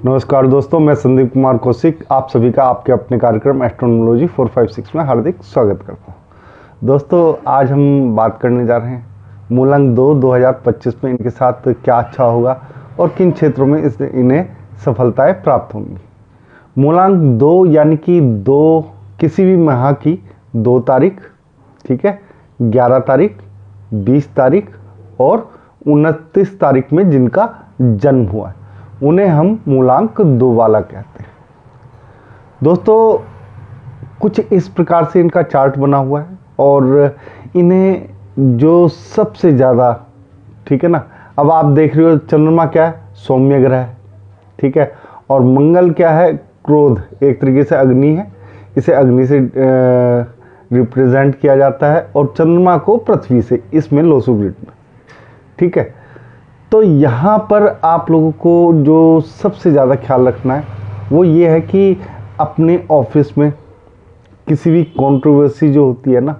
नमस्कार दोस्तों, मैं संदीप कुमार कौशिक आप सभी का आपके अपने कार्यक्रम एस्ट्रोनोलॉजी 456 में हार्दिक स्वागत करता हूं। दोस्तों, आज हम बात करने जा रहे हैं मूलांक 2 2025 में इनके साथ क्या अच्छा होगा और किन क्षेत्रों में इन्हें सफलताएं प्राप्त होंगी। मूलांक 2 यानी कि 2 किसी भी माह की 2 तारीख, ठीक है, 11 तारीख, 20 तारीख और 29 तारीख में जिनका जन्म हुआ है उन्हें हम मूलांक 2 वाला कहते हैं। दोस्तों, कुछ इस प्रकार से इनका चार्ट बना हुआ है और इन्हें जो सबसे ज़्यादा, ठीक है ना, अब आप देख रहे हो चंद्रमा क्या है, सौम्य ग्रह है, ठीक है, और मंगल क्या है, क्रोध, एक तरीके से अग्नि है, इसे अग्नि से रिप्रेजेंट किया जाता है, और चंद्रमा को पृथ्वी से, इसमें लोसु ग्रिड में, ठीक है। तो यहाँ पर आप लोगों को जो सबसे ज़्यादा ख्याल रखना है वो ये है कि अपने ऑफिस में किसी भी कंट्रोवर्सी जो होती है ना,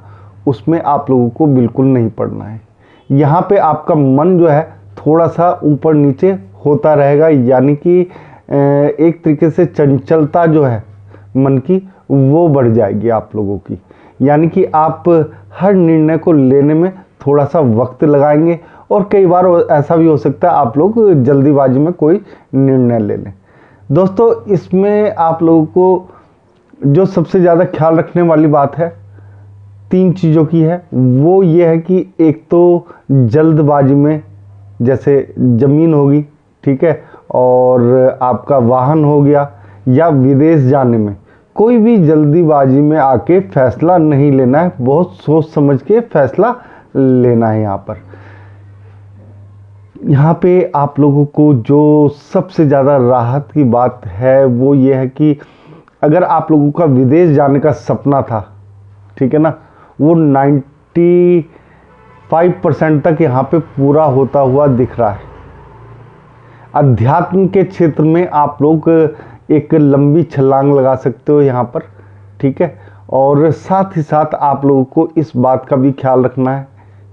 उसमें आप लोगों को बिल्कुल नहीं पड़ना है। यहाँ पे आपका मन जो है थोड़ा सा ऊपर नीचे होता रहेगा, यानी कि एक तरीके से चंचलता जो है मन की वो बढ़ जाएगी आप लोगों की, यानी कि आप हर निर्णय को लेने में थोड़ा सा वक्त लगाएंगे और कई बार ऐसा भी हो सकता है आप लोग जल्दीबाजी में कोई निर्णय ले लें। दोस्तों, इसमें आप लोगों को जो सबसे ज़्यादा ख्याल रखने वाली बात है 3 चीज़ों की है, वो ये है कि एक तो जल्दबाजी में, जैसे ज़मीन होगी, ठीक है, और आपका वाहन हो गया, या विदेश जाने में कोई भी जल्दीबाजी में आके फैसला नहीं लेना है, बहुत सोच समझ के फैसला लेना है। यहाँ पे आप लोगों को जो सबसे ज़्यादा राहत की बात है वो ये है कि अगर आप लोगों का विदेश जाने का सपना था, ठीक है ना, वो 95% तक यहाँ पे पूरा होता हुआ दिख रहा है। अध्यात्म के क्षेत्र में आप लोग एक लंबी छलांग लगा सकते हो यहाँ पर, ठीक है, और साथ ही साथ आप लोगों को इस बात का भी ख्याल रखना है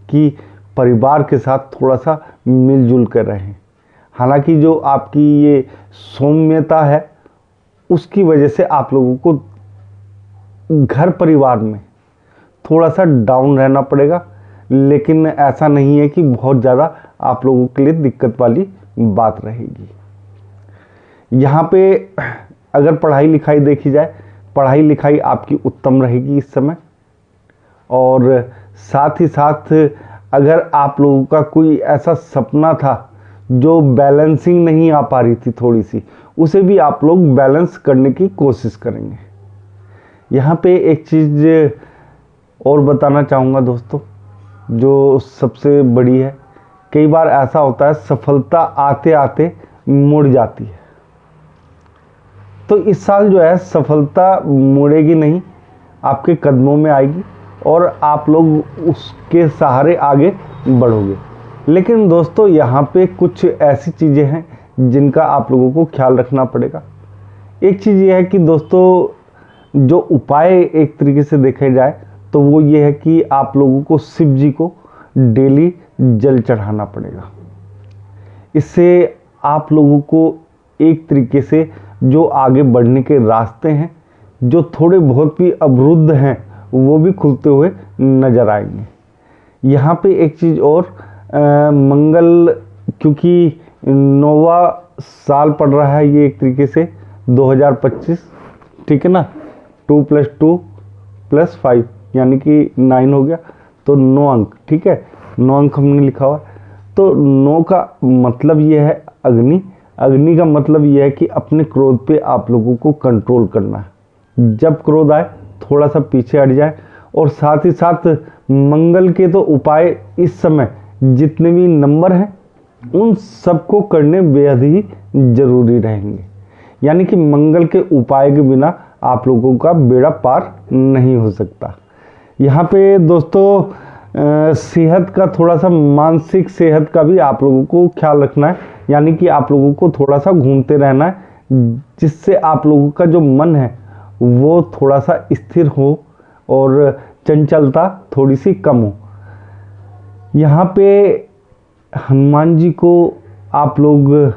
कि परिवार के साथ थोड़ा सा मिलजुल कर रहें। हालांकि जो आपकी ये सौम्यता है उसकी वजह से आप लोगों को घर परिवार में थोड़ा सा डाउन रहना पड़ेगा, लेकिन ऐसा नहीं है कि बहुत ज़्यादा आप लोगों के लिए दिक्कत वाली बात रहेगी। यहाँ पे अगर पढ़ाई लिखाई देखी जाए, पढ़ाई लिखाई आपकी उत्तम रहेगी इस समय, और साथ ही साथ अगर आप लोगों का कोई ऐसा सपना था जो बैलेंसिंग नहीं आ पा रही थी थोड़ी सी, उसे भी आप लोग बैलेंस करने की कोशिश करेंगे। यहाँ पे एक चीज़ और बताना चाहूँगा दोस्तों, जो सबसे बड़ी है, कई बार ऐसा होता है सफलता आते आते मुड़ जाती है, तो इस साल जो है सफलता मुड़ेगी नहीं, आपके कदमों में आएगी और आप लोग उसके सहारे आगे बढ़ोगे। लेकिन दोस्तों, यहाँ पे कुछ ऐसी चीज़ें हैं जिनका आप लोगों को ख्याल रखना पड़ेगा। एक चीज़ ये है कि दोस्तों, जो उपाय एक तरीके से देखा जाए तो वो ये है कि आप लोगों को शिव जी को डेली जल चढ़ाना पड़ेगा। इससे आप लोगों को एक तरीके से जो आगे बढ़ने के रास्ते हैं, जो थोड़े बहुत भी अवरुद्ध हैं, वो भी खुलते हुए नजर आएंगे। यहाँ पे एक चीज़ और, मंगल क्योंकि 9वां साल पड़ रहा है, ये एक तरीके से 2025, ठीक है ना, 2 + 2 + 5 यानी कि 9 हो गया, तो 9 अंक, ठीक है, 9 अंक हमने लिखा हुआ। तो 9 का मतलब ये है अग्नि, अग्नि का मतलब ये है कि अपने क्रोध पे आप लोगों को कंट्रोल करना है। जब क्रोध आए थोड़ा सा पीछे हट जाए, और साथ ही साथ मंगल के तो उपाय इस समय जितने भी नंबर हैं उन सबको करने बेहद ही जरूरी रहेंगे, यानी कि मंगल के उपाय के बिना आप लोगों का बेड़ा पार नहीं हो सकता। यहाँ पे दोस्तों, सेहत का थोड़ा सा, मानसिक सेहत का भी आप लोगों को ख्याल रखना है, यानी कि आप लोगों को थोड़ा सा घूमते रहना है, जिससे आप लोगों का जो मन है वो थोड़ा सा स्थिर हो और चंचलता थोड़ी सी कम हो। यहाँ पे हनुमान जी को आप लोग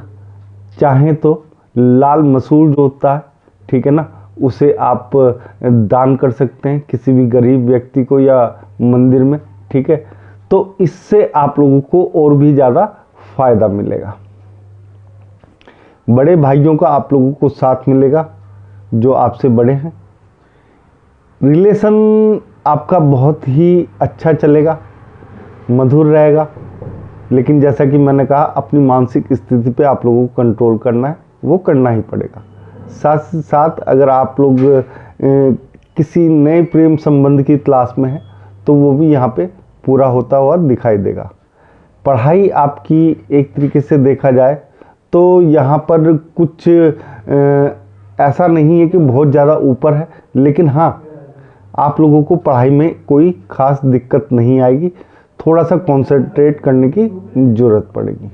चाहें तो लाल मसूर जो होता है, ठीक है ना, उसे आप दान कर सकते हैं किसी भी गरीब व्यक्ति को या मंदिर में, ठीक है। तो इससे आप लोगों को और भी ज़्यादा फायदा मिलेगा। बड़े भाइयों का आप लोगों को साथ मिलेगा जो आपसे बड़े हैं। रिलेशन आपका बहुत ही अच्छा चलेगा, मधुर रहेगा। लेकिन जैसा कि मैंने कहा, अपनी मानसिक स्थिति पे आप लोगों को कंट्रोल करना है, वो करना ही पड़ेगा। साथ साथ अगर आप लोग किसी नए प्रेम संबंध की तलाश में हैं तो वो भी यहाँ पे पूरा होता हुआ दिखाई देगा। पढ़ाई आपकी एक तरीके से देखा जाए तो यहाँ पर कुछ ऐसा नहीं है कि बहुत ज़्यादा ऊपर है, लेकिन हाँ, आप लोगों को पढ़ाई में कोई ख़ास दिक्कत नहीं आएगी। थोड़ा सा कंसंट्रेट करने की ज़रूरत पड़ेगी।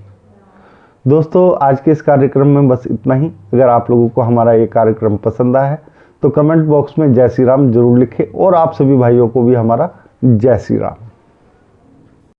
दोस्तों, आज के इस कार्यक्रम में बस इतना ही। अगर आप लोगों को हमारा ये कार्यक्रम पसंद आया है तो कमेंट बॉक्स में जय श्री राम जरूर लिखें, और आप सभी भाइयों को भी हमारा जय श्री राम।